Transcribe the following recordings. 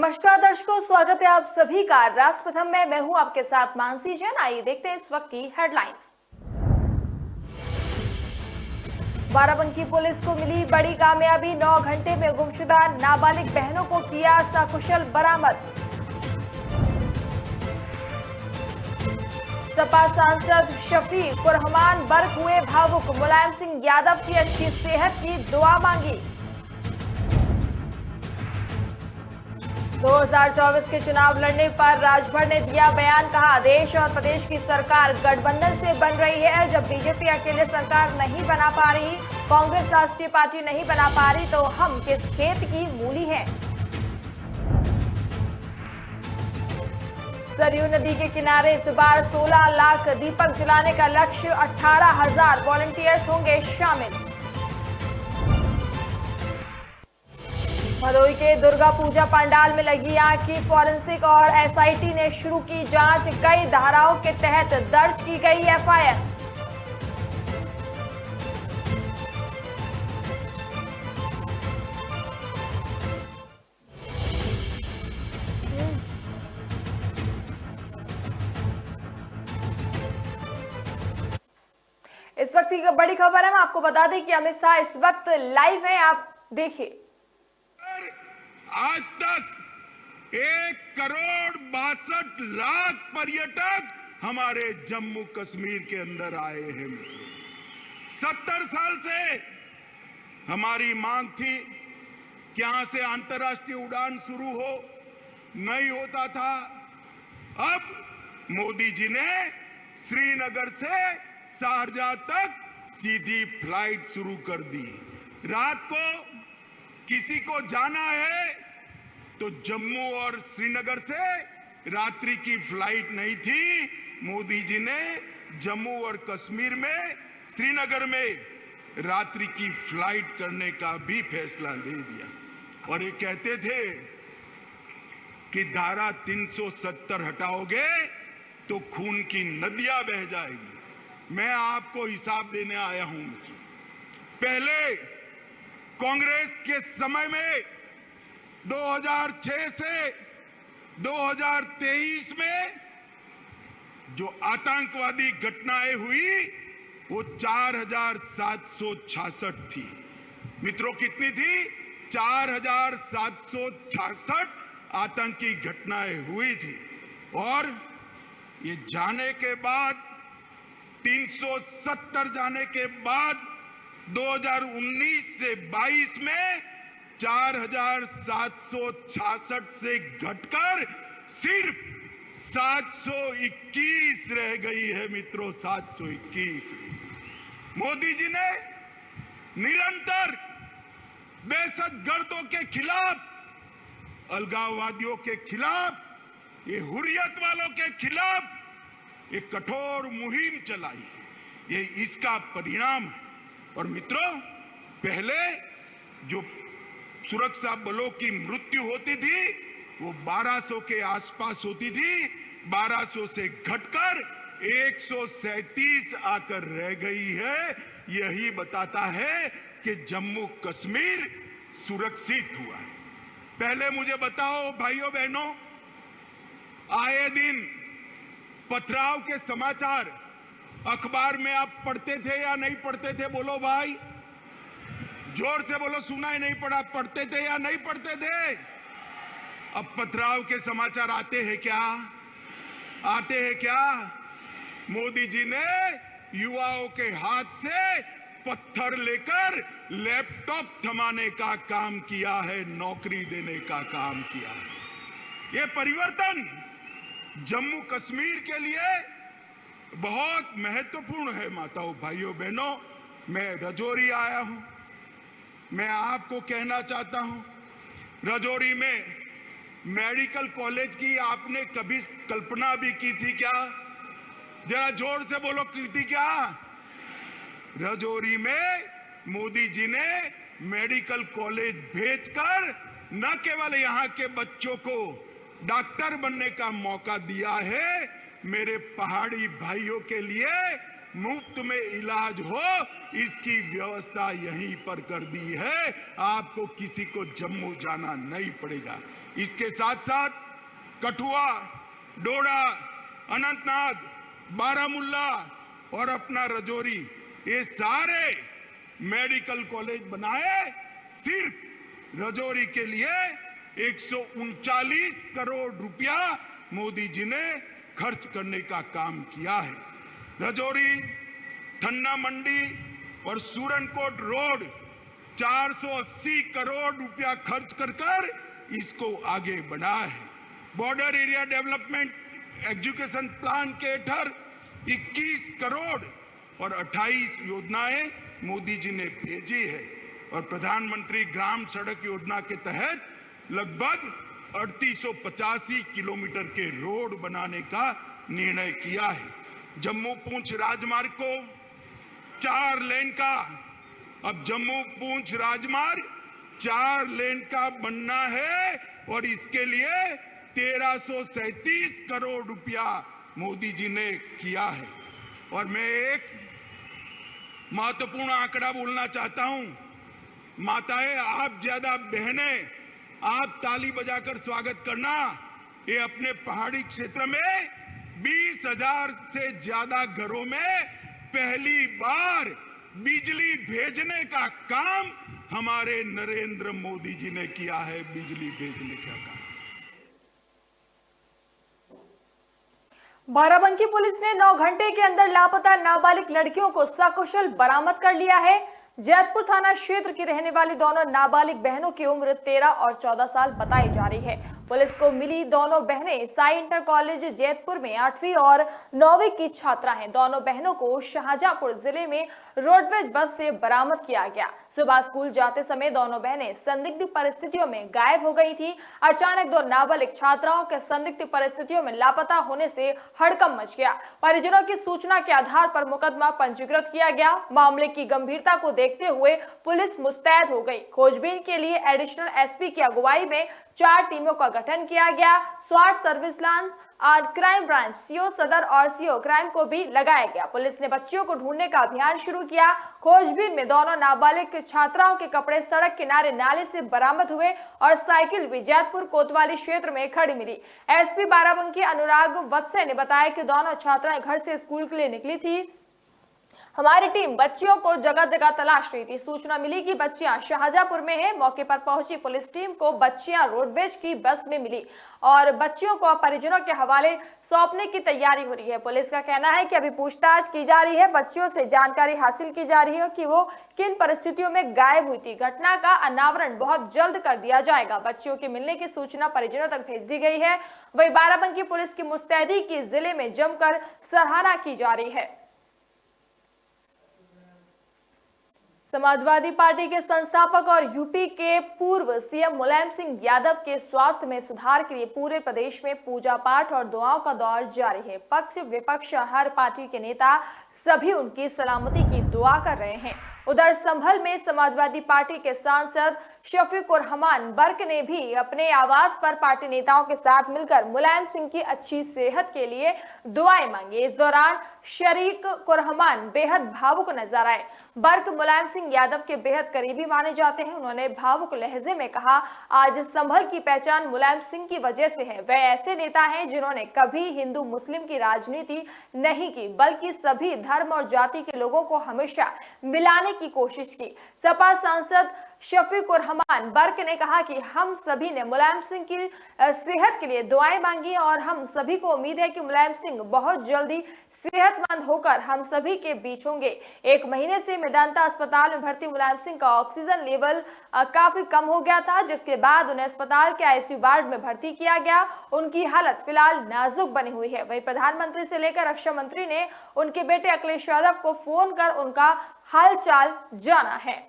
नमस्कार दर्शकों, स्वागत है आप सभी का राष्ट्र प्रथम में। मैं हूं आपके साथ मानसी जैन। आइए देखते हैं इस वक्त की हेडलाइंस। बाराबंकी पुलिस को मिली बड़ी कामयाबी, 9 घंटे में गुमशुदा नाबालिग बहनों को किया सकुशल बरामद। सपा सांसद शफीक रहमान बर्क हुए भावुक, मुलायम सिंह यादव की अच्छी सेहत की दुआ मांगी। 2024 के चुनाव लड़ने पर राजभर ने दिया बयान, कहा देश और प्रदेश की सरकार गठबंधन से बन रही है। जब बीजेपी अकेले सरकार नहीं बना पा रही, कांग्रेस राष्ट्रीय पार्टी नहीं बना पा रही, तो हम किस खेत की मूली हैं। सरयू नदी के किनारे इस बार 16 लाख दीपक जलाने का लक्ष्य, 18,000 वॉलंटियर्स होंगे शामिल। भदोही के दुर्गा पूजा पंडाल में लगी आग की फॉरेंसिक और एसआईटी ने शुरू की जांच, कई धाराओं के तहत दर्ज की गई एफआईआर। इस वक्त की बड़ी खबर है, हम आपको बता दें कि अमित शाह इस वक्त लाइव है, आप देखिए। आज तक 1,62,00,000 पर्यटक हमारे जम्मू कश्मीर के अंदर आए हैं। 70 साल से हमारी मांग थी कि यहां से अंतर्राष्ट्रीय उड़ान शुरू हो, नहीं होता था। अब मोदी जी ने श्रीनगर से शारजाह तक सीधी फ्लाइट शुरू कर दी। रात को किसी को जाना है तो जम्मू और श्रीनगर से रात्रि की फ्लाइट नहीं थी। मोदी जी ने जम्मू और कश्मीर में, श्रीनगर में रात्रि की फ्लाइट करने का भी फैसला ले दिया। और ये कहते थे कि धारा 370 हटाओगे तो खून की नदियां बह जाएगी। मैं आपको हिसाब देने आया हूं। पहले कांग्रेस के समय में 2006 से 2023 में जो आतंकवादी घटनाएं हुई वो 4,766 थी। मित्रों, कितनी थी? 4,766 आतंकी घटनाएं हुई थी। और ये जाने के बाद 370 जाने के बाद 2019 से 22 में 4,766 से घटकर सिर्फ 721 रह गई है। मित्रों, 721। मोदी जी ने निरंतर दहशतगर्दों के खिलाफ, अलगाववादियों के खिलाफ, ये हुर्रियत वालों के खिलाफ एक कठोर मुहिम चलाई। ये इसका परिणाम है। और मित्रों, पहले जो सुरक्षा बलों की मृत्यु होती थी वो 1200 के आसपास होती थी। 1200 से घटकर 137 आकर रह गई है। यही बताता है कि जम्मू कश्मीर सुरक्षित हुआ है। पहले मुझे बताओ भाइयों बहनों, आए दिन पथराव के समाचार अखबार में आप पढ़ते थे या नहीं पढ़ते थे? बोलो भाई, जोर से बोलो। सुना ही नहीं पड़ा? पढ़ते थे या नहीं पढ़ते थे? अब पथराव के समाचार आते हैं क्या? आते हैं क्या? मोदी जी ने युवाओं के हाथ से पत्थर लेकर लैपटॉप थमाने का काम किया है, नौकरी देने का काम किया है। ये परिवर्तन जम्मू कश्मीर के लिए बहुत महत्वपूर्ण है। माताओं, भाइयों, बहनों, मैं रजौरी आया हूं। मैं आपको कहना चाहता हूं, रजौरी में मेडिकल कॉलेज की आपने कभी कल्पना भी की थी क्या? जरा जोर से बोलो, की थी क्या? रजौरी में मोदी जी ने मेडिकल कॉलेज भेजकर न केवल यहां के बच्चों को डॉक्टर बनने का मौका दिया है, मेरे पहाड़ी भाइयों के लिए मुफ्त में इलाज हो, इसकी व्यवस्था यहीं पर कर दी है। आपको किसी को जम्मू जाना नहीं पड़ेगा। इसके साथ साथ कठुआ, डोडा, अनंतनाग, बारामुल्ला और अपना रजौरी, ये सारे मेडिकल कॉलेज बनाए। सिर्फ रजौरी के लिए 139 करोड़ रुपया मोदी जी ने खर्च करने का काम किया है। रजौरी, थन्ना मंडी और सूरनकोट रोड 480 करोड़ रुपया खर्च कर इसको आगे बढ़ाया है। Border area development education plan के तहत 21 करोड़ और 28 योजनाएं मोदी जी ने भेजी है और प्रधानमंत्री ग्राम सड़क योजना के तहत लगभग 3885 किलोमीटर के रोड बनाने का निर्णय किया है। जम्मू पूंछ राजमार्ग को 4 लेन का, अब जम्मू पूंछ राजमार्ग 4 लेन का बनना है और इसके लिए 1337 करोड़ रुपया मोदी जी ने किया है। और मैं एक महत्वपूर्ण आंकड़ा बोलना चाहता हूं। माताएं, आप ज्यादा बहनें, आप ताली बजाकर स्वागत करना। ये अपने पहाड़ी क्षेत्र में 20,000 से ज्यादा घरों में पहली बार बिजली भेजने का काम हमारे नरेंद्र मोदी जी ने किया है। बिजली भेजने का काम। बाराबंकी पुलिस ने 9 घंटे के अंदर लापता नाबालिग लड़कियों को सकुशल बरामद कर लिया है। जैतपुर थाना क्षेत्र की रहने वाली दोनों नाबालिग बहनों की उम्र 13 और 14 साल बताई जा रही है। पुलिस को मिली दोनों बहनें साई इंटर कॉलेज जैतपुर में 8वीं और 9वीं की छात्रा हैं। दोनों बहनों को शाहजहांपुर जिले में रोडवेज बस से बरामद किया गया। सुबह स्कूल जाते समय दोनों बहनें संदिग्ध परिस्थितियों में गायब हो गई थी। अचानक 2 नाबालिग छात्राओं के संदिग्ध परिस्थितियों में लापता होने से हड़कंप मच गया। परिजनों की सूचना के आधार पर मुकदमा पंजीकृत किया गया। मामले की गंभीरता को देखते हुए पुलिस मुस्तैद हो गई। खोजबीन के लिए एडिशनल एसपी की अगुवाई में 4 टीमों का गठन किया गया। स्वाट सर्विलांस, क्राइम ब्रांच, सीओ सदर और सीओ क्राइम को भी लगाया गया। पुलिस ने बच्चियों को ढूंढने का अभियान शुरू किया। खोजबीन में दोनों नाबालिग छात्राओं के कपड़े सड़क किनारे नाले से बरामद हुए और साइकिल भी जैतपुर कोतवाली क्षेत्र में खड़ी मिली। एसपी बाराबंकी अनुराग वत्से ने बताया कि दोनों छात्राएं घर से स्कूल के लिए निकली थी। हमारी टीम बच्चियों को जगह जगह तलाश रही थी। सूचना मिली कि बच्चियां शाहजहांपुर में हैं। मौके पर पहुंची पुलिस टीम को बच्चियां रोडवेज की बस में मिली और बच्चियों को परिजनों के हवाले सौंपने की तैयारी हो रही है। पुलिस का कहना है कि अभी पूछताछ की जा रही है। बच्चियों से जानकारी हासिल की जा रही है कि वो किन परिस्थितियों में गायब हुई थी। घटना का अनावरण बहुत जल्द कर दिया जाएगा। बच्चियों के मिलने की सूचना परिजनों तक भेज दी गई है। वहीं बाराबंकी पुलिस की मुस्तैदी की जिले में जमकर सराहना की जा रही है। समाजवादी पार्टी के संस्थापक और यूपी के पूर्व सीएम मुलायम सिंह यादव के स्वास्थ्य में सुधार के लिए पूरे प्रदेश में पूजा पाठ और दुआओं का दौर जारी है। पक्ष विपक्ष हर पार्टी के नेता सभी उनकी सलामती की दुआ कर रहे हैं। उधर संभल में समाजवादी पार्टी के सांसद शफीकुर रहमान बर्क ने भी अपने आवास पर पार्टी नेताओं के साथ मिलकर मुलायम सिंह की अच्छी सेहत के लिए दुआएं मांगी। इस दौरान शरीक रहमान बेहद भावुक नजर आए। बर्क मुलायम सिंह यादव के बेहद करीबी माने जाते हैं। उन्होंने भावुक लहजे में कहा, आज संभल की पहचान मुलायम सिंह की वजह से है। वे ऐसे नेता हैं जिन्होंने कभी हिंदू मुस्लिम की राजनीति नहीं की, बल्कि सभी धर्म और जाति के लोगों को हमेशा मिलाने की कोशिश की। सपा सांसद शफीकुर रहमान बर्क ने कहा कि हम सभी ने मुलायम सिंह की सेहत के लिए दुआएं मांगी और हम सभी को उम्मीद है कि मुलायम सिंह बहुत जल्दी सेहतमंद होकर हम सभी के बीच होंगे। 1 महीने से मेदांता अस्पताल में भर्ती मुलायम सिंह का ऑक्सीजन लेवल काफी कम हो गया था, जिसके बाद उन्हें अस्पताल के आईसीयू वार्ड में भर्ती किया गया। उनकी हालत फिलहाल नाजुक बनी हुई है। वहीं प्रधानमंत्री से लेकर रक्षा मंत्री ने उनके बेटे अखिलेश यादव को फोन कर उनका हालचाल जाना है।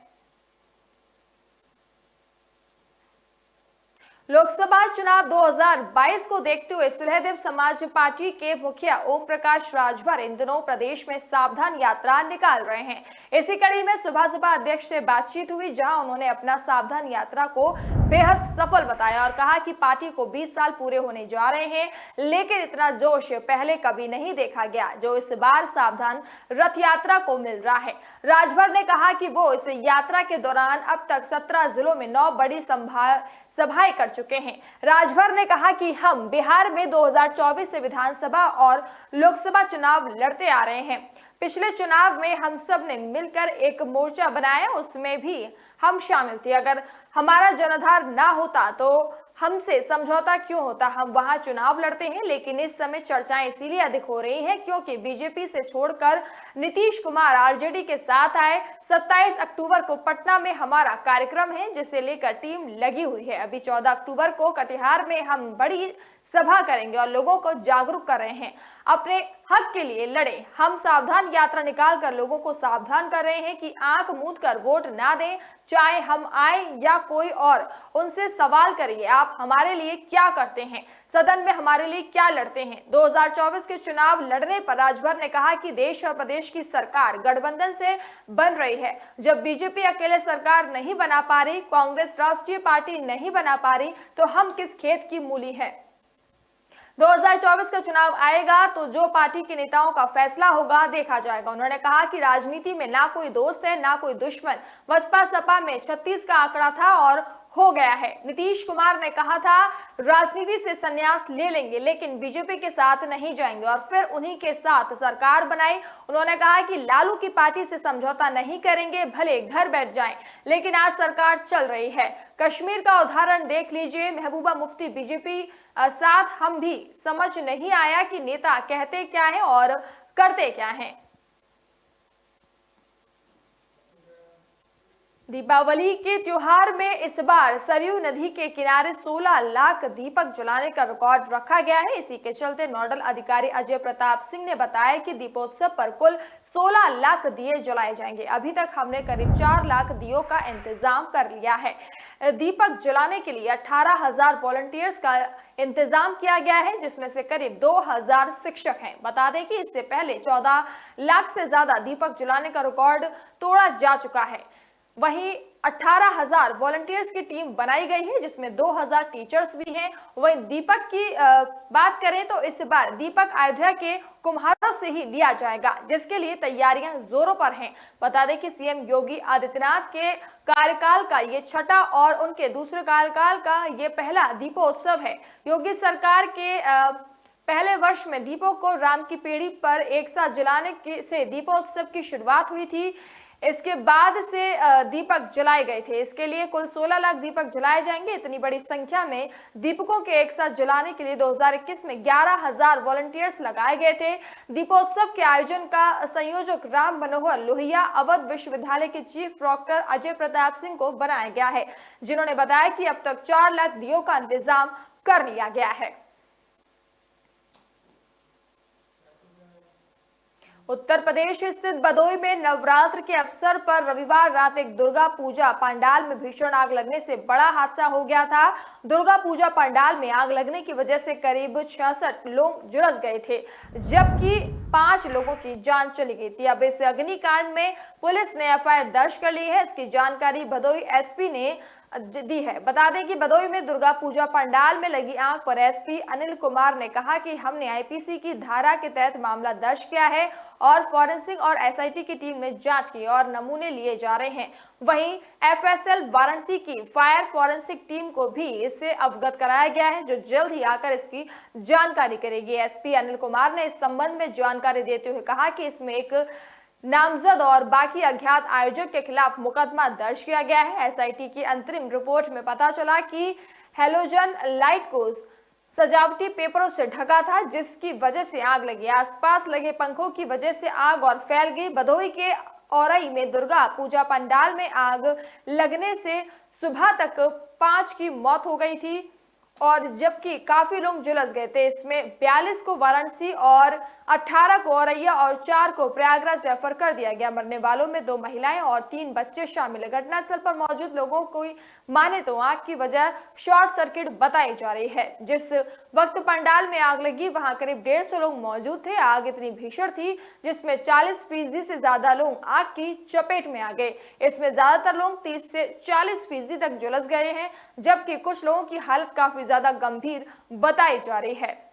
लोकसभा चुनाव 2022 को देखते हुए सुलहदेव समाज पार्टी के मुखिया ओम प्रकाश राजभर इन दिनों प्रदेश में सावधान यात्रा निकाल रहे हैं। इसी कड़ी में सुबह अध्यक्ष से बातचीत हुई, जहां उन्होंने अपना सावधान यात्रा को बेहद सफल बताया और कहा कि पार्टी को 20 साल पूरे होने जा रहे हैं, लेकिन इतना जोश पहले कभी नहीं देखा गया जो इस बार सावधान रथ यात्रा को मिल रहा है। राजभर ने कहा कि वो इस यात्रा के दौरान अब तक 17 जिलों में 9 बड़ी सभाएं कर चुके हैं। राजभर ने कहा कि हम बिहार में 2024 से विधानसभा और लोकसभा चुनाव लड़ते आ रहे हैं। पिछले चुनाव में हम सब ने मिलकर एक मोर्चा बनाया, उसमें भी हम शामिल थे। अगर हमारा जनाधार ना होता तो हमसे समझौता क्यों होता, हम वहां चुनाव लड़ते हैं। लेकिन इस समय चर्चाएं इसीलिए अधिक हो रही हैं क्योंकि बीजेपी से छोड़कर नीतीश कुमार आरजेडी के साथ आए। 27 अक्टूबर को पटना में हमारा कार्यक्रम है जिसे लेकर टीम लगी हुई है। अभी 14 अक्टूबर को कटिहार में हम बड़ी सभा करेंगे और लोगों को जागरूक कर रहे हैं, अपने हक के लिए लड़े। हम सावधान यात्रा निकाल कर लोगों को सावधान कर रहे हैं कि आंख मूंद कर वोट ना दें, चाहे हम आए या कोई और। उनसे सवाल करिए, आप हमारे लिए क्या करते हैं, सदन में हमारे लिए क्या लड़ते हैं। 2024 के चुनाव लड़ने पर राजभर ने कहा कि देश और प्रदेश की सरकार गठबंधन से बन रही है। जब बीजेपी अकेले सरकार नहीं बना पा रही, कांग्रेस राष्ट्रीय पार्टी नहीं बना पा रही, तो हम किस खेत की मूली है। 2024 का चुनाव आएगा तो जो पार्टी के नेताओं का फैसला होगा देखा जाएगा। उन्होंने कहा कि राजनीति में ना कोई दोस्त है ना कोई दुश्मन। बसपा सपा में 36 का आंकड़ा था और हो गया है। नीतीश कुमार ने कहा था राजनीति से संन्यास ले लेंगे लेकिन बीजेपी के साथ नहीं जाएंगे और फिर उन्हीं के साथ सरकार बनाई। उन्होंने कहा कि लालू की पार्टी से समझौता नहीं करेंगे, भले घर बैठ जाएं, लेकिन आज सरकार चल रही है। कश्मीर का उदाहरण देख लीजिए, महबूबा मुफ्ती बीजेपी साथ हम भी समझ नहीं आया कि नेता कहते क्या है और करते क्या है। दीपावली के त्योहार में इस बार सरयू नदी के किनारे 16 लाख दीपक जलाने का रिकॉर्ड रखा गया है। इसी के चलते नोडल अधिकारी अजय प्रताप सिंह ने बताया कि दीपोत्सव पर कुल 16 लाख दिए जलाए जाएंगे। अभी तक हमने करीब 4 लाख दियों का इंतजाम कर लिया है। दीपक जलाने के लिए 18,000 वॉलंटियर्स का इंतजाम किया गया है जिसमें से करीब 2,000 शिक्षक हैं। बता दें कि इससे पहले 14 लाख से ज्यादा दीपक जलाने का रिकॉर्ड तोड़ा जा चुका है। वहीं 18,000 वॉलंटियर्स की टीम बनाई गई है जिसमें 2,000 टीचर्स भी हैं। वहीं दीपक की बात करें तो इस बार दीपक अयोध्या के कुम्हारों से ही लिया जाएगा जिसके लिए तैयारियां जोरों पर हैं। बता दें कि सीएम योगी आदित्यनाथ के कार्यकाल का ये छठा और उनके दूसरे कार्यकाल का ये पहला दीपोत्सव है। योगी सरकार के पहले वर्ष में दीपों को राम की पीढ़ी पर एक साथ जलाने से दीपोत्सव की शुरुआत हुई थी। इसके बाद से दीपक जलाए गए थे। इसके लिए कुल 16 लाख दीपक जलाए जाएंगे। इतनी बड़ी संख्या में दीपकों के एक साथ जलाने के लिए 2021 में 11,000 वॉलंटियर्स लगाए गए थे। दीपोत्सव के आयोजन का संयोजक राम मनोहर लोहिया अवध विश्वविद्यालय के चीफ डॉक्टर अजय प्रताप सिंह को बनाया गया है, जिन्होंने बताया कि अब तक 4 लाख दियों का इंतजाम कर लिया गया है। उत्तर प्रदेश स्थित भदोई में नवरात्र के अवसर पर रविवार रात एक दुर्गा पूजा पंडाल में भीषण आग लगने से बड़ा हादसा हो गया था। दुर्गा पूजा पंडाल में आग लगने की वजह से करीब 66 लोग झुलस गए थे जबकि 5 लोगों की जान चली गई थी। अब इस अग्निकांड में पुलिस ने एफआईआर दर्ज कर ली है। इसकी जानकारी भदोई एसपी ने दी है। बता दें कि भदोई में दुर्गा पूजा पंडाल में लगी आग पर एसपी अनिल कुमार ने कहा कि हमने आईपीसी की धारा के तहत मामला दर्ज किया है और फॉरेंसिक और एसआईटी की टीम ने जांच की और नमूने लिए जा रहे हैं। वहीं एफएसएल वाराणसी की फायर फॉरेंसिक टीम को भी इससे अवगत कराया गया है जो जल्द ही आकर इसकी जानकारी करेगी। एसपी अनिल कुमार ने इस संबंध में जानकारी देते हुए कहा कि इसमें एक नामजद और बाकी अज्ञात आयोजक के खिलाफ मुकदमा दर्ज किया गया है। एसआईटी की अंतरिम रिपोर्ट में पता चला कि हैलोजन लाइट को सजावटी पेपरों से ढका था जिसकी वजह से आग लगी। आसपास लगे पंखों की वजह से आग और फैल गई। भदोई के औरई में दुर्गा पूजा पंडाल में आग लगने से सुबह तक 5 की मौत हो गई थी और जबकि काफी लोग झुलस गए थे। इसमें 42 को वाराणसी और 18 को औरैया और 4 को प्रयागराज रेफर कर दिया गया। मरने वालों में 2 महिलाएं और 3 बच्चे शामिल है। घटनास्थल पर मौजूद लोगों को माने तो आग की वजह शॉर्ट सर्किट बताई जा रही है। जिस वक्त पंडाल में आग लगी वहां करीब 150 लोग मौजूद थे। आग इतनी भीषण थी जिसमें 40% से ज्यादा लोग आग की चपेट में आ गए। इसमें ज्यादातर लोग 30 से 40% तक झुलस गए हैं, जबकि कुछ लोगों की हालत काफी ज्यादा गंभीर बताई जा रही है।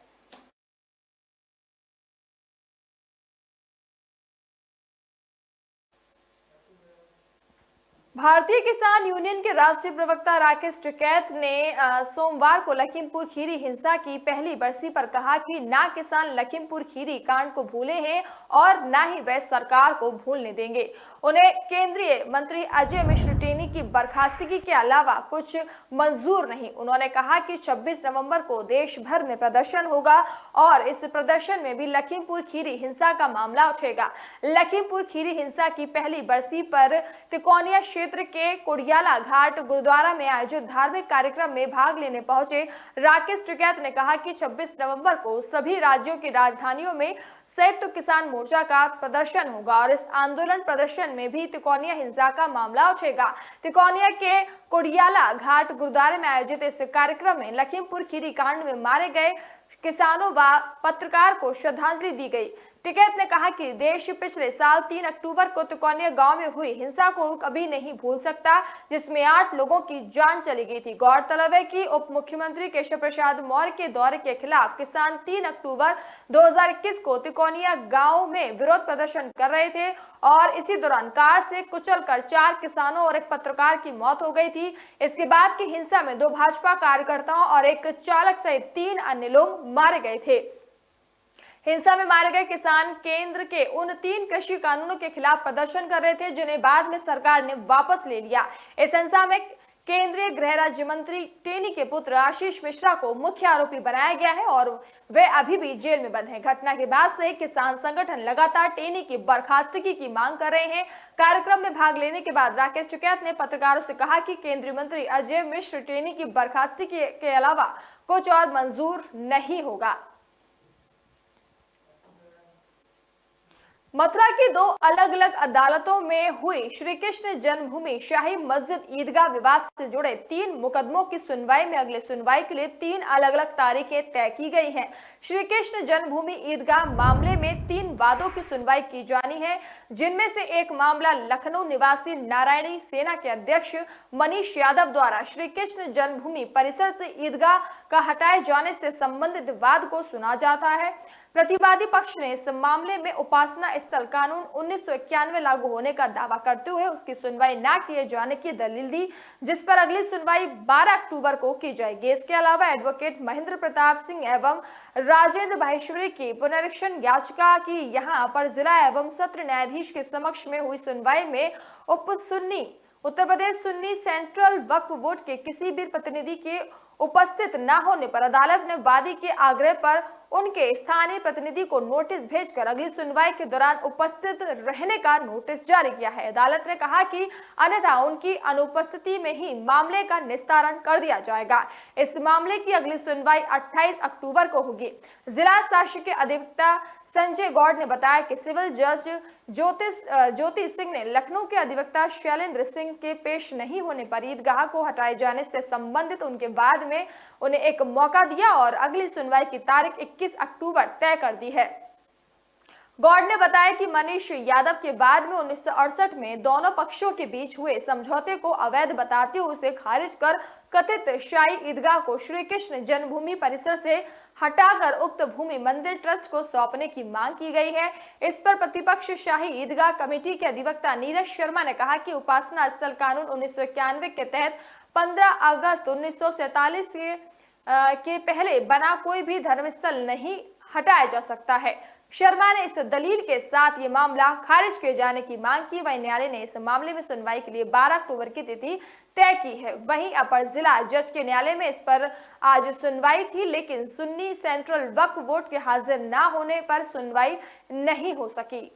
भारतीय किसान यूनियन के राष्ट्रीय प्रवक्ता राकेश टिकैत ने सोमवार को लखीमपुर खीरी हिंसा की पहली बरसी पर कहा कि ना किसान लखीमपुर खीरी कांड को भूले हैं और ना ही वे सरकार को भूलने देंगे। उन्हें केंद्रीय मंत्री अजय मिश्र टेनी की बर्खास्तगी के अलावा कुछ मंजूर नहीं। उन्होंने कहा कि 26 नवंबर को देश भर में प्रदर्शन होगा और इस प्रदर्शन में भी लखीमपुर खीरी हिंसा का मामला उठेगा। लखीमपुर खीरी हिंसा की पहली बरसी पर तिकोनिया क्षेत्र के कुड़ियाला घाट गुरुद्वारा में आयोजित धार्मिक कार्यक्रम में भाग लेने पहुंचे राकेश टिकैत ने कहा कि 26 नवंबर को सभी राज्यों की राजधानियों में संयुक्त किसान मोर्चा का प्रदर्शन होगा और इस आंदोलन प्रदर्शन में भी तिकोनिया हिंसा का मामला उठेगा। तिकोनिया के कुड़ियाला घाट गुरुद्वारे में आयोजित इस कार्यक्रम में लखीमपुर खीरी कांड में मारे गए किसानों व पत्रकार को श्रद्धांजलि दी गई। टिकैत ने कहा कि देश पिछले साल 3 अक्टूबर को तिकोनिया गांव में हुई हिंसा को कभी नहीं भूल सकता, जिसमें 8 लोगों की जान चली गई थी। गौरतलब है कि उप मुख्यमंत्री केशव प्रसाद मौर्य के दौरे के खिलाफ किसान 3 अक्टूबर 2021 को तिकोनिया गांव में विरोध प्रदर्शन कर रहे थे और इसी दौरान कार से कुचलकर 4 किसानों और एक पत्रकार की मौत हो गई थी। इसके बाद की हिंसा में 2 भाजपा कार्यकर्ताओं और एक चालक सहित 3 अन्य लोग मारे गए थे। हिंसा में मारे गए किसान केंद्र के उन 3 कृषि कानूनों के खिलाफ प्रदर्शन कर रहे थे जिन्हें बाद में सरकार ने वापस ले लिया। इस हिंसा में केंद्रीय गृह राज्य मंत्री टेनी के पुत्र आशीष मिश्रा को मुख्य आरोपी बनाया गया है और वे अभी भी जेल में बंद हैं। घटना के बाद से किसान संगठन लगातार टेनी की बर्खास्तगी की मांग कर रहे हैं। कार्यक्रम में भाग लेने के बाद राकेश टिकैत ने पत्रकारों से कहा कि केंद्रीय मंत्री अजय मिश्र टेनी की बर्खास्तगी के अलावा कुछ और मंजूर नहीं होगा। मथुरा की 2 अलग अलग अदालतों में हुई श्री कृष्ण जन्मभूमि शाही मस्जिद ईदगाह विवाद से जुड़े 3 मुकदमों की सुनवाई में अगले सुनवाई के लिए 3 अलग अलग तारीखें तय की गई हैं। श्री कृष्ण जन्मभूमि ईदगाह मामले में 3 वादों की सुनवाई की जानी है, जिनमें से एक मामला लखनऊ निवासी नारायणी सेना के अध्यक्ष मनीष यादव द्वारा श्री कृष्ण जन्मभूमि परिसर से ईदगाह का हटाए जाने से संबंधित वाद को सुना जाता है। प्रतिवादी पक्ष ने इस मामले में उपासना स्थल कानून 1991 लागू होने का दावा करते हुए उसकी सुनवाई न किए जाने की दलील दी, जिस पर अगली सुनवाई 12 अक्टूबर को की जाएगी। इसके अलावा एडवोकेट महेंद्र प्रताप सिंह एवं राजेंद्र माहेश्वरी की पुनरीक्षण याचिका की यहां पर जिला एवं सत्र न्यायाधीश के समक्ष में हुई सुनवाई में उत्तर प्रदेश सुन्नी सेंट्रल वक्फ बोर्ड के किसी भी प्रतिनिधि के उपस्थित न होने पर अदालत ने वादी के आग्रह पर उनके स्थानीय प्रतिनिधि को नोटिस भेजकर अगली सुनवाई के दौरान उपस्थित रहने का नोटिस जारी किया है। अदालत ने कहा कि अन्यथा उनकी अनुपस्थिति में ही मामले का निस्तारण कर दिया जाएगा। इस मामले की अगली सुनवाई 28 अक्टूबर को होगी। जिला शासकीय अधिवक्ता संजय गौड़ ने बताया कि सिविल जज ज्योति सिंह ने लखनऊ के अधिवक्ता शैलेंद्र सिंह के पेश नहीं होने पर ईदगाह को हटाए जाने से संबंधित उनके वाद में उन्हें एक मौका दिया और अगली सुनवाई की तारीख 21 अक्टूबर तय कर दी है। गौड़ ने बताया कि मनीष यादव के बाद में 1968 में दोनों पक्षों के बीच हुए समझौते को अवैध बताते हुए उसे खारिज कर कथित शाही ईदगाह को श्री कृष्ण जन्मभूमि परिसर से हटाकर उक्त भूमि मंदिर ट्रस्ट को सौंपने की मांग की गई है। इस पर प्रतिपक्ष शाही ईदगाह कमेटी के अधिवक्ता नीरज शर्मा ने कहा कि उपासना स्थल कानून 1991 के तहत 15 अगस्त 1947 के पहले बना कोई भी धर्मस्थल नहीं हटाया जा सकता है। शर्मा ने इस दलील के साथ ये मामला खारिज किए जाने की मांग की। वहीं न्यायालय ने इस मामले में सुनवाई के लिए 12 अक्टूबर की तिथि तय की है। वहीं अपर जिला जज के न्यायालय में इस पर आज सुनवाई थी, लेकिन सुन्नी सेंट्रल वक्फ बोर्ड के हाजिर न होने पर सुनवाई नहीं हो सकी।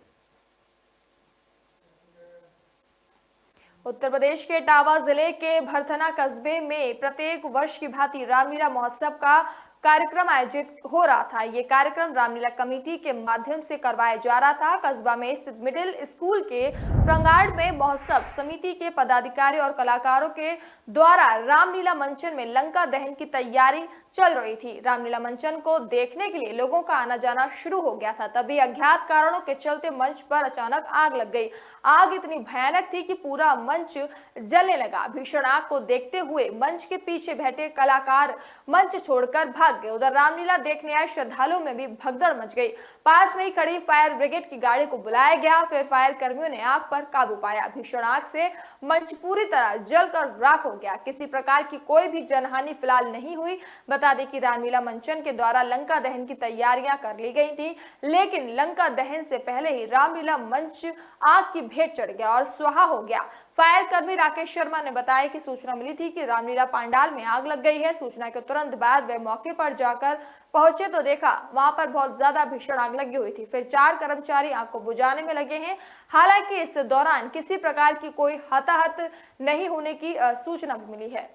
उत्तर प्रदेश के इटावा जिले के भरथना कस्बे में प्रत्येक वर्ष की भांति रामलीला महोत्सव का कार्यक्रम आयोजित हो रहा था। ये कार्यक्रम रामलीला कमेटी के माध्यम से करवाया जा रहा था। कस्बा में स्थित मिडिल स्कूल के प्रांगण में महोत्सव समिति के पदाधिकारी और कलाकारों के द्वारा रामलीला मंचन में लंका दहन की तैयारी चल रही थी। रामलीला मंचन को देखने के लिए लोगों का आना जाना शुरू हो गया था। तभी अज्ञात कारणों के चलते मंच पर अचानक आग लग गई। आग इतनी भयानक थी कि पूरा मंच जलने लगा। भीषण आग को देखते हुए मंच के पीछे बैठे कलाकार मंच छोड़कर भाग गए। उधर रामलीला देखने आए श्रद्धालुओं में भी भगदड़ मच गई। पास में ही खड़ी फायर ब्रिगेड की गाड़ी को बुलाया गया। फिर फायर कर्मियों ने आग पर काबू पाया। भीषण आग से मंच पूरी तरह जलकर राख हो गया। किसी प्रकार की कोई भी जनहानि फिलहाल नहीं हुई। बता दें कि रामलीला मंचन के द्वारा लंका दहन की तैयारियां कर ली गई थी, लेकिन लंका दहन से पहले ही रामलीला मंच आग की भेंट चढ़ गया और स्वाहा हो गया। फायर कर्मी राकेश शर्मा ने बताया कि सूचना मिली थी कि रामलीला पंडाल में आग लग गई है। सूचना के तुरंत बाद वे मौके पर जाकर पहुंचे तो देखा वहां पर बहुत ज्यादा भीषण आग लगी हुई थी। फिर 4 कर्मचारी आग को बुझाने में लगे हैं। हालांकि इस दौरान किसी प्रकार की कोई हताहत नहीं होने की सूचना मिली है।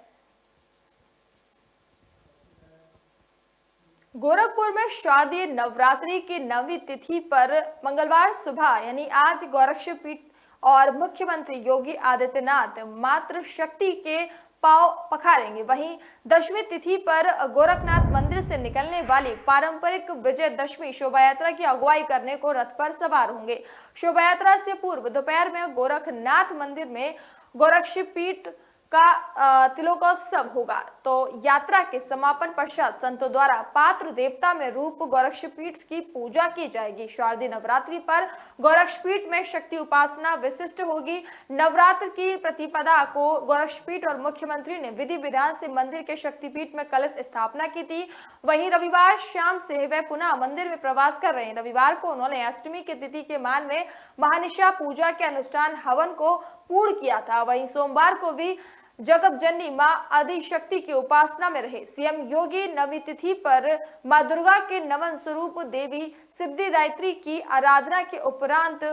गोरखपुर में शारदीय नवरात्रि की 9वीं तिथि पर मंगलवार सुबह यानी आज गोरक्षपीठ और मुख्यमंत्री योगी आदित्यनाथ मातृ शक्ति के पांव पखारेंगे। वहीं 10वीं तिथि पर गोरखनाथ मंदिर से निकलने वाली पारंपरिक विजयदशमी शोभा यात्रा की अगुवाई करने को रथ पर सवार होंगे। शोभा यात्रा से पूर्व दोपहर में गोरखनाथ मंदिर में गोरक्षपीठ का तिलोकोत्सव होगा। तो यात्रा के समापन पश्चात संतों द्वारा पात्र देवता में रूप गोरक्षपीठ की पूजा की जाएगी। शारदीय नवरात्रि पर गोरक्षपीठ में शक्ति उपासना विशिष्ट होगी। नवरात्र की प्रतिपदा को गोरक्षपीठ और मुख्यमंत्री ने विधि विधान से मंदिर के शक्तिपीठ में कलश स्थापना की थी। वहीं रविवार शाम से वे पुनः मंदिर में प्रवास कर रहे हैं। रविवार को उन्होंने अष्टमी की तिथि के मान में महानिशा पूजा के अनुष्ठान हवन को पूर्ण किया था। वहीं सोमवार को भी जगत जननी मां आदिशक्ति की उपासना में रहे। सीएम योगी 9वीं तिथि पर मां दुर्गा के नमन स्वरूप देवी सिद्धिदात्री की आराधना के उपरांत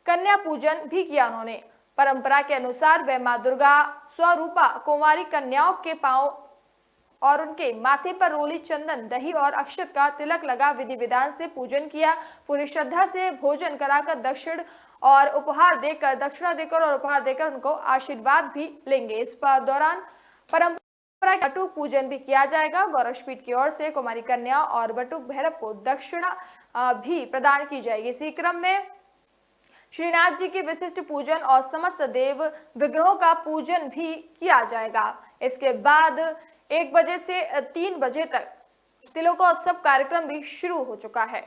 कन्या पूजन भी किया। उन्होंने परंपरा के अनुसार वे मां दुर्गा स्वरूपा कुमारी कन्याओं के पांव और उनके माथे पर रोली चंदन दही और अक्षत का तिलक लगा विधि विधान से पूजन किया। पूरी श्रद्धा से भोजन कराकर दक्षिणा देकर और उपहार देकर उनको आशीर्वाद भी लेंगे। इस दौरान परंपरा बटुक पूजन भी किया जाएगा। गोरक्षपीठ की ओर से कुमारी कन्या और बटुक भैरव को दक्षिणा भी प्रदान की जाएगी। इसी क्रम में श्रीनाथ जी की विशिष्ट पूजन और समस्त देव विग्रहों का पूजन भी किया जाएगा। इसके बाद 1 बजे से 3 बजे तक तिलोकोत्सव कार्यक्रम भी शुरू हो चुका है।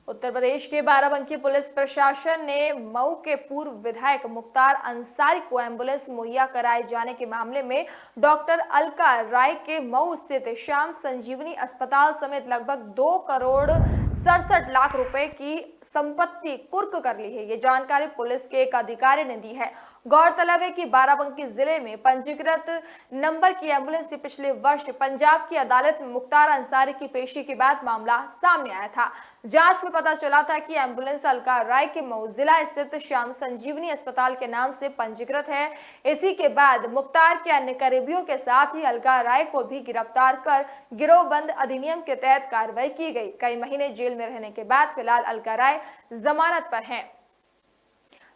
उत्तर प्रदेश के बाराबंकी पुलिस प्रशासन ने मऊ के पूर्व विधायक मुख्तार अंसारी को एम्बुलेंस मुहैया कराए जाने के मामले में डॉक्टर अलका राय के मऊ स्थित श्याम संजीवनी अस्पताल समेत लगभग 2 करोड़ 67 लाख रुपए की संपत्ति कुर्क कर ली है। ये जानकारी पुलिस के एक अधिकारी ने दी है। गौरतलब है कि बाराबंकी जिले में पंजीकृत नंबर की एम्बुलेंस से पिछले वर्ष पंजाब की अदालत में मुख्तार अंसारी की पेशी के बाद मामला सामने आया था। जांच में पता चला था कि एम्बुलेंस अलका राय के मऊ जिला स्थित श्याम संजीवनी अस्पताल के नाम से पंजीकृत है। इसी के बाद मुख्तार के अन्य करीबियों के साथ ही अलका राय को भी गिरफ्तार कर गिरोहबंद अधिनियम के तहत कार्रवाई की गई। कई महीने जेल में रहने के बाद फिलहाल अलका राय जमानत पर हैं।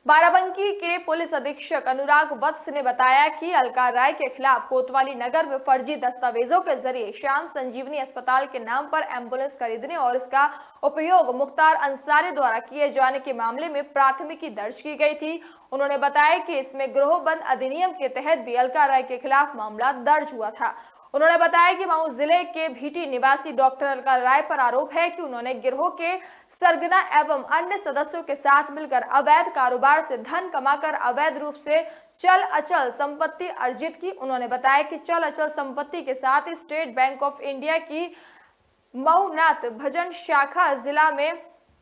बाराबंकी के पुलिस अधीक्षक अनुराग वत्स ने बताया कि अलका राय के खिलाफ कोतवाली नगर में फर्जी दस्तावेजों के जरिए श्याम संजीवनी अस्पताल के नाम पर एम्बुलेंस खरीदने और इसका उपयोग मुख्तार अंसारी द्वारा किए जाने के मामले में प्राथमिकी दर्ज की गई थी। उन्होंने बताया कि इसमें गिरोहबंद अधिनियम के तहत भी अलका राय के खिलाफ मामला दर्ज हुआ था। उन्होंने बताया कि मऊ जिले के भीटी निवासी डॉक्टर अलका राय पर आरोप है कि उन्होंने गिरोह के सरगना एवं अन्य सदस्यों के साथ मिलकर अवैध कारोबार से धन कमाकर अवैध रूप से चल अचल संपत्ति अर्जित की। उन्होंने बताया कि चल अचल संपत्ति के साथ स्टेट बैंक ऑफ इंडिया की मऊ नाथ भजन शाखा जिला में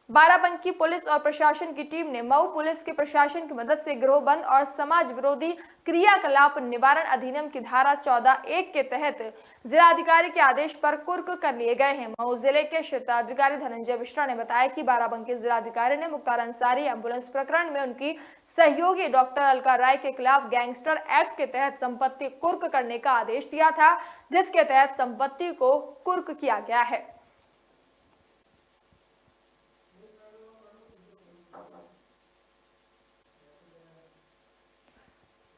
बाराबंकी पुलिस और प्रशासन की टीम ने मऊ पुलिस के प्रशासन की मदद से गिरोहबंद और समाज विरोधी क्रियाकलाप निवारण अधिनियम की धारा 14(1) के तहत जिलाधिकारी के आदेश पर कुर्क कर लिए गए हैं। मऊ जिले के क्षेत्राधिकारी धनंजय मिश्रा ने बताया कि बाराबंकी जिलाधिकारी ने मुख्तार अंसारी एम्बुलेंस प्रकरण में उनकी सहयोगी डॉक्टर अलका राय के खिलाफ गैंगस्टर एक्ट के तहत संपत्ति कुर्क करने का आदेश दिया था, जिसके तहत संपत्ति को कुर्क किया गया है।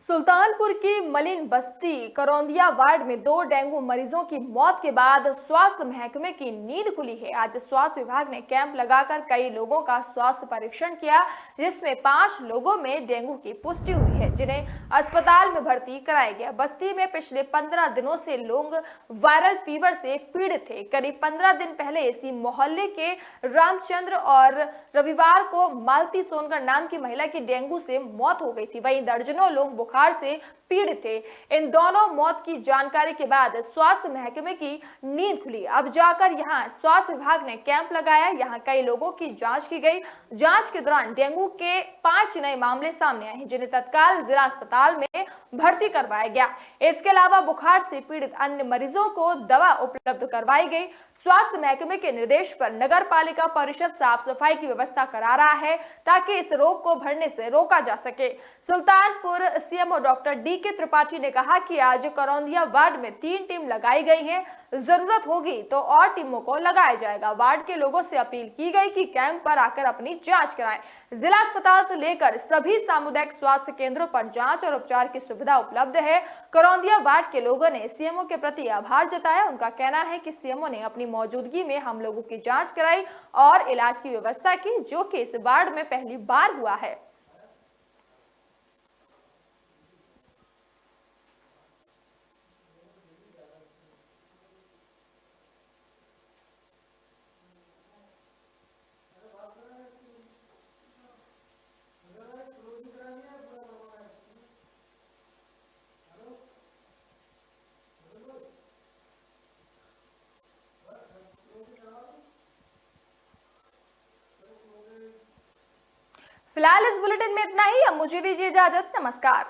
सुल्तानपुर की मलिन बस्ती करौंदिया वार्ड में 2 डेंगू मरीजों की मौत के बाद स्वास्थ्य महकमे की नींद खुली है। आज स्वास्थ्य विभाग ने कैंप लगाकर कई लोगों का स्वास्थ्य परीक्षण किया, जिसमें 5 लोगों में डेंगू की पुष्टि हुई है, जिन्हें अस्पताल में भर्ती कराया गया। बस्ती में पिछले 15 दिनों से लोग वायरल फीवर से पीड़ित थे। करीब 15 दिन पहले इसी मोहल्ले के रामचंद्र और रविवार को मालती सोनकर नाम की महिला की डेंगू से मौत हो गई थी। वहीं दर्जनों लोग बुखार से पीड़ित थे। इन दोनों मौत की जानकारी के बाद स्वास्थ्य महकमे की नींद खुली। अब जाकर यहां स्वास्थ्य विभाग ने कैंप लगाया। यहां कई लोगों की जांच की गई। जांच के दौरान डेंगू के 5 नए मामले सामने आए, जिन्हें तत्काल जिला अस्पताल में भर्ती करवाया गया। इसके अलावा बुखार से पीड़ित अन्य मरीजों को दवा उपलब्ध करवाई गई। स्वास्थ्य महकमे के निर्देश पर नगर पालिका परिषद साफ सफाई की व्यवस्था करा रहा है, ताकि इस रोग को बढ़ने से रोका जा सके। Sultanpur CMO doctor DK. Tripathi ने कहा कि आज करौंदिया वार्ड में 3 टीम लगाई गई हैं। जरूरत होगी तो और टीमों को लगाया जाएगा। वार्ड के लोगों से अपील की गई कि कैंप पर आकर अपनी जांच कराएं। जिला अस्पताल से लेकर सभी सामुदायिक स्वास्थ्य केंद्रों पर जांच और उपचार की सुविधा उपलब्ध है। करौंदिया वार्ड के लोगों ने सीएमओ के प्रति आभार जताया। उनका कहना है कि सीएमओ ने अपनी मौजूदगी में हम लोगों की जांच कराई और इलाज की व्यवस्था की, जो कि इस वार्ड में पहली बार हुआ है। फिलहाल इस बुलेटिन में इतना ही। अब मुझे दीजिए इजाजत। नमस्कार।